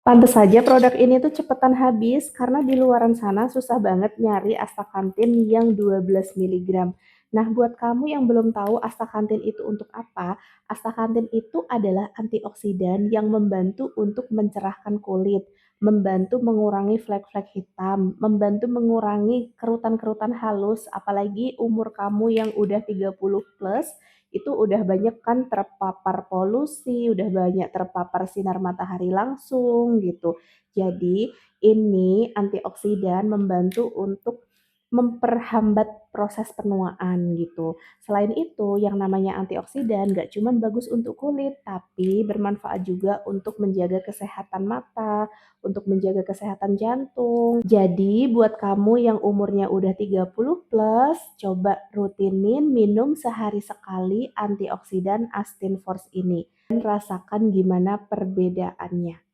Pantes saja produk ini tuh cepetan habis karena di luaran sana susah banget nyari astakantin yang 12 miligram. Nah, buat kamu yang belum tahu astakantin itu untuk apa, astakantin itu adalah antioksidan yang membantu untuk mencerahkan kulit, membantu mengurangi flek-flek hitam, membantu mengurangi kerutan-kerutan halus, apalagi umur kamu yang udah 30 plus, itu udah banyak kan terpapar polusi, udah banyak terpapar sinar matahari langsung gitu. Jadi ini antioksidan membantu untuk memperhambat proses penuaan gitu. Selain itu, yang namanya antioksidan gak cuma bagus untuk kulit, tapi bermanfaat juga untuk menjaga kesehatan mata, untuk menjaga kesehatan jantung. Jadi buat kamu yang umurnya udah 30 plus, coba rutinin minum sehari sekali antioksidan Astin Force ini dan rasakan gimana perbedaannya.